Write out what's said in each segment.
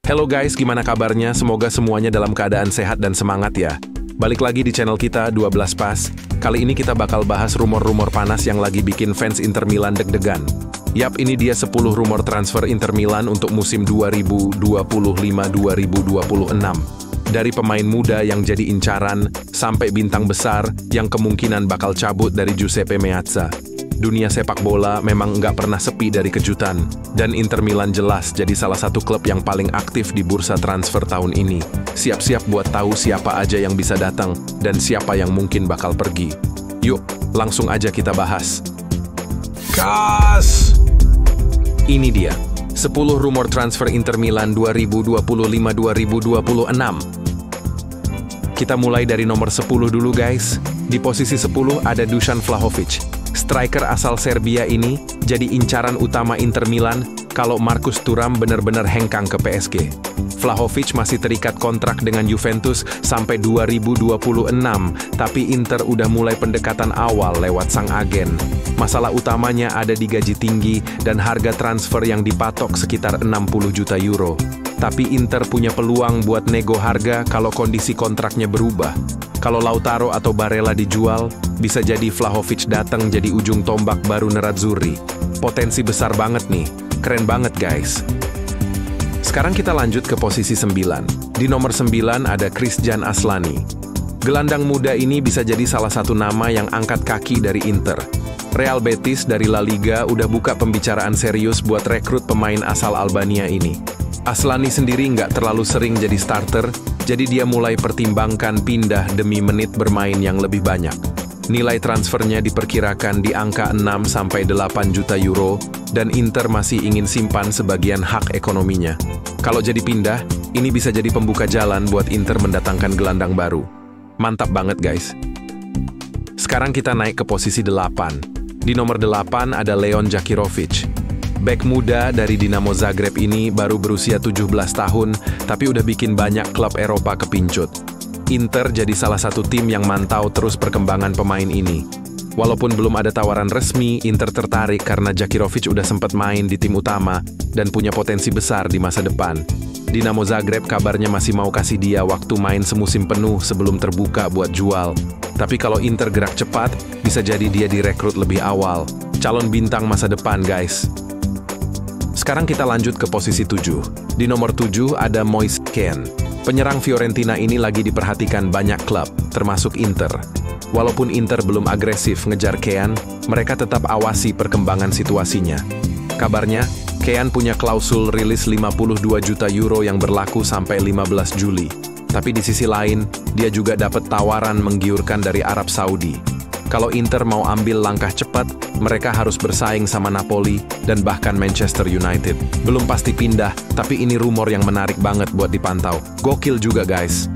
Hello guys, gimana kabarnya? Semoga semuanya dalam keadaan sehat dan semangat ya. Balik lagi di channel kita, 12 Pas. Kali ini kita bakal bahas rumor-rumor panas yang lagi bikin fans Inter Milan deg-degan. Yap, ini dia 10 rumor transfer Inter Milan untuk musim 2025-2026. Dari pemain muda yang jadi incaran, sampai bintang besar yang kemungkinan bakal cabut dari Giuseppe Meazza. Dunia sepak bola memang nggak pernah sepi dari kejutan, dan Inter Milan jelas jadi salah satu klub yang paling aktif di bursa transfer tahun ini. Siap-siap buat tahu siapa aja yang bisa datang, dan siapa yang mungkin bakal pergi. Yuk, langsung aja kita bahas. Gas! Ini dia, 10 rumor transfer Inter Milan 2025-2026. Kita mulai dari nomor 10 dulu guys. Di posisi 10 ada Dusan Vlahovic. Striker asal Serbia ini jadi incaran utama Inter Milan kalau Marcus Thuram benar-benar hengkang ke PSG. Vlahovic masih terikat kontrak dengan Juventus sampai 2026, tapi Inter udah mulai pendekatan awal lewat sang agen. Masalah utamanya ada di gaji tinggi dan harga transfer yang dipatok sekitar 60 juta euro. Tapi Inter punya peluang buat nego harga kalau kondisi kontraknya berubah. Kalau Lautaro atau Barella dijual, bisa jadi Vlahovic datang jadi ujung tombak baru Nerazzurri. Potensi besar banget nih, keren banget guys. Sekarang kita lanjut ke posisi 9. Di nomor 9 ada Christian Aslani. Gelandang muda ini bisa jadi salah satu nama yang angkat kaki dari Inter. Real Betis dari La Liga udah buka pembicaraan serius buat rekrut pemain asal Albania ini. Aslani sendiri nggak terlalu sering jadi starter, jadi dia mulai pertimbangkan pindah demi menit bermain yang lebih banyak. Nilai transfernya diperkirakan di angka 6-8 juta euro, dan Inter masih ingin simpan sebagian hak ekonominya. Kalau jadi pindah, ini bisa jadi pembuka jalan buat Inter mendatangkan gelandang baru. Mantap banget guys. Sekarang kita naik ke posisi 8. Di nomor 8 ada Leon Džakirović. Bek muda dari Dinamo Zagreb ini baru berusia 17 tahun, tapi udah bikin banyak klub Eropa kepincut. Inter jadi salah satu tim yang mantau terus perkembangan pemain ini. Walaupun belum ada tawaran resmi, Inter tertarik karena Džakirović udah sempat main di tim utama dan punya potensi besar di masa depan. Dinamo Zagreb kabarnya masih mau kasih dia waktu main semusim penuh sebelum terbuka buat jual. Tapi kalau Inter gerak cepat, bisa jadi dia direkrut lebih awal. Calon bintang masa depan guys. Sekarang kita lanjut ke posisi 7. Di nomor 7 ada Moise Kean. Penyerang Fiorentina ini lagi diperhatikan banyak klub, termasuk Inter. Walaupun Inter belum agresif ngejar Kean, mereka tetap awasi perkembangan situasinya. Kabarnya, Kean punya klausul rilis 52 juta euro yang berlaku sampai 15 Juli. Tapi di sisi lain, dia juga dapat tawaran menggiurkan dari Arab Saudi. Kalau Inter mau ambil langkah cepat, mereka harus bersaing sama Napoli dan bahkan Manchester United. Belum pasti pindah, tapi ini rumor yang menarik banget buat dipantau. Gokil juga guys.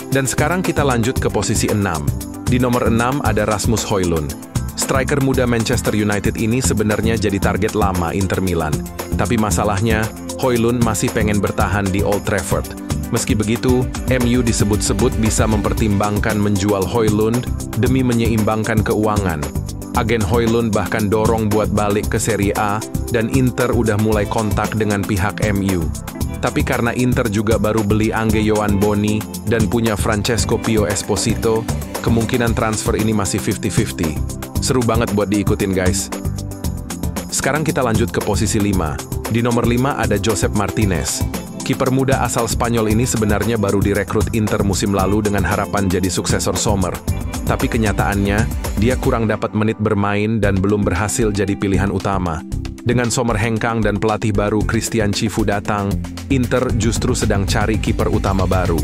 Dan sekarang kita lanjut ke posisi 6. Di nomor 6 ada Rasmus Højlund. Striker muda Manchester United ini sebenarnya jadi target lama Inter Milan. Tapi masalahnya, Højlund masih pengen bertahan di Old Trafford. Meski begitu, MU disebut-sebut bisa mempertimbangkan menjual Højlund demi menyeimbangkan keuangan. Agen Højlund bahkan dorong buat balik ke Serie A, dan Inter udah mulai kontak dengan pihak MU. Tapi karena Inter juga baru beli Angge Ioanboni dan punya Francesco Pio Esposito, kemungkinan transfer ini masih 50-50. Seru banget buat diikutin guys. Sekarang kita lanjut ke posisi 5. Di nomor 5 ada Josep Martinez. Kiper muda asal Spanyol ini sebenarnya baru direkrut Inter musim lalu dengan harapan jadi suksesor Sommer. Tapi kenyataannya, dia kurang dapat menit bermain dan belum berhasil jadi pilihan utama. Dengan Sommer hengkang dan pelatih baru Christian Cifu datang, Inter justru sedang cari kiper utama baru.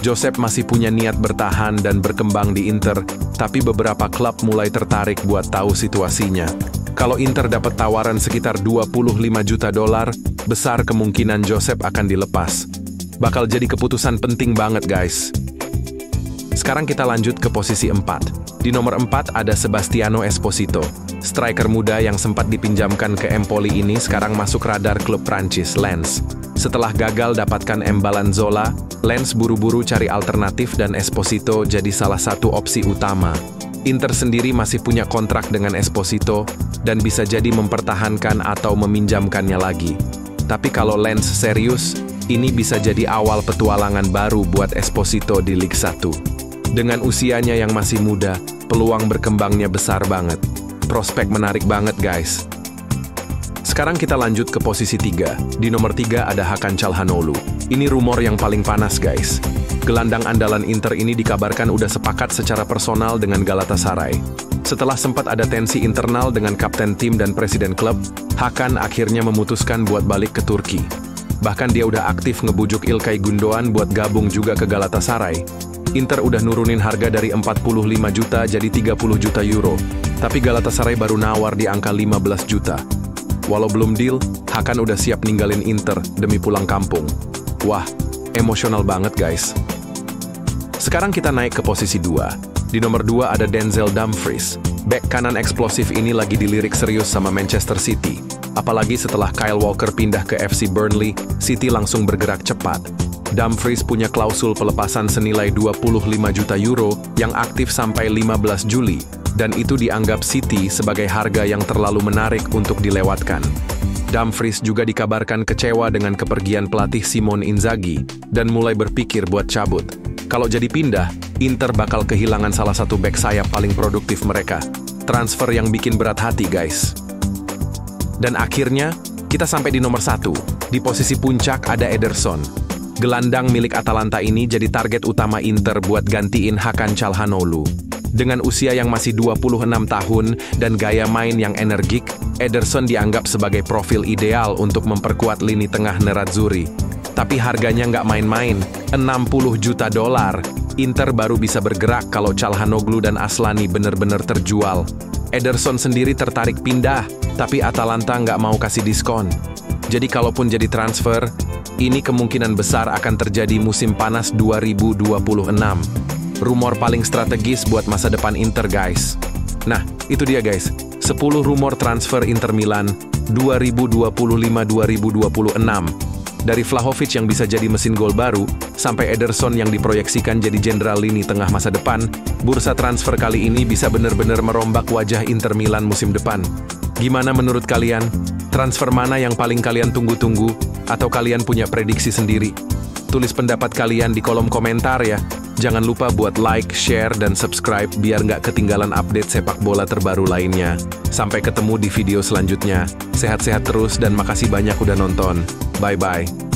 Josep masih punya niat bertahan dan berkembang di Inter, tapi beberapa klub mulai tertarik buat tahu situasinya. Kalau Inter dapat tawaran sekitar 25 juta dolar, besar kemungkinan Josep akan dilepas. Bakal jadi keputusan penting banget guys. Sekarang kita lanjut ke posisi 4. Di nomor 4 ada Sebastiano Esposito. Striker muda yang sempat dipinjamkan ke Empoli ini sekarang masuk radar klub Prancis, Lens. Setelah gagal dapatkan Mbalan Zola, Lens buru-buru cari alternatif dan Esposito jadi salah satu opsi utama. Inter sendiri masih punya kontrak dengan Esposito dan bisa jadi mempertahankan atau meminjamkannya lagi. Tapi kalau Lens serius, ini bisa jadi awal petualangan baru buat Esposito di Liga 1. Dengan usianya yang masih muda, peluang berkembangnya besar banget. Prospek menarik banget guys. Sekarang kita lanjut ke posisi 3. Di nomor 3 ada Hakan Çalhanoğlu. Ini rumor yang paling panas guys. Gelandang andalan Inter ini dikabarkan udah sepakat secara personal dengan Galatasaray. Setelah sempat ada tensi internal dengan kapten tim dan presiden klub, Hakan akhirnya memutuskan buat balik ke Turki. Bahkan dia udah aktif ngebujuk İlkay Gündoğan buat gabung juga ke Galatasaray. Inter udah nurunin harga dari 45 juta jadi 30 juta euro. Tapi Galatasaray baru nawar di angka 15 juta. Walau belum deal, Hakan udah siap ninggalin Inter demi pulang kampung. Wah, emosional banget guys. Sekarang kita naik ke posisi 2. Di nomor 2 ada Denzel Dumfries. Bek kanan eksplosif ini lagi dilirik serius sama Manchester City. Apalagi setelah Kyle Walker pindah ke FC Burnley, City langsung bergerak cepat. Dumfries punya klausul pelepasan senilai 25 juta euro yang aktif sampai 15 Juli. Dan itu dianggap City sebagai harga yang terlalu menarik untuk dilewatkan. Dumfries juga dikabarkan kecewa dengan kepergian pelatih Simone Inzaghi dan mulai berpikir buat cabut. Kalau jadi pindah, Inter bakal kehilangan salah satu bek sayap paling produktif mereka. Transfer yang bikin berat hati, guys. Dan akhirnya, kita sampai di nomor 1. Di posisi puncak ada Ederson. Gelandang milik Atalanta ini jadi target utama Inter buat gantiin Hakan Çalhanoğlu. Dengan usia yang masih 26 tahun dan gaya main yang energik, Ederson dianggap sebagai profil ideal untuk memperkuat lini tengah Nerazzurri. Tapi harganya nggak main-main, 60 juta dolar. Inter baru bisa bergerak kalau Çalhanoğlu dan Aslani bener-bener terjual. Ederson sendiri tertarik pindah, tapi Atalanta nggak mau kasih diskon. Jadi kalaupun jadi transfer, ini kemungkinan besar akan terjadi musim panas 2026. Rumor paling strategis buat masa depan Inter guys. Nah, itu dia guys, 10 rumor transfer Inter Milan 2025-2026. Dari Vlahovic yang bisa jadi mesin gol baru, sampai Ederson yang diproyeksikan jadi jenderal lini tengah masa depan, bursa transfer kali ini bisa benar-benar merombak wajah Inter Milan musim depan. Gimana menurut kalian? Transfer mana yang paling kalian tunggu-tunggu? Atau kalian punya prediksi sendiri? Tulis pendapat kalian di kolom komentar ya. Jangan lupa buat like, share, dan subscribe biar nggak ketinggalan update sepak bola terbaru lainnya. Sampai ketemu di video selanjutnya. Sehat-sehat terus dan makasih banyak udah nonton. Bye-bye.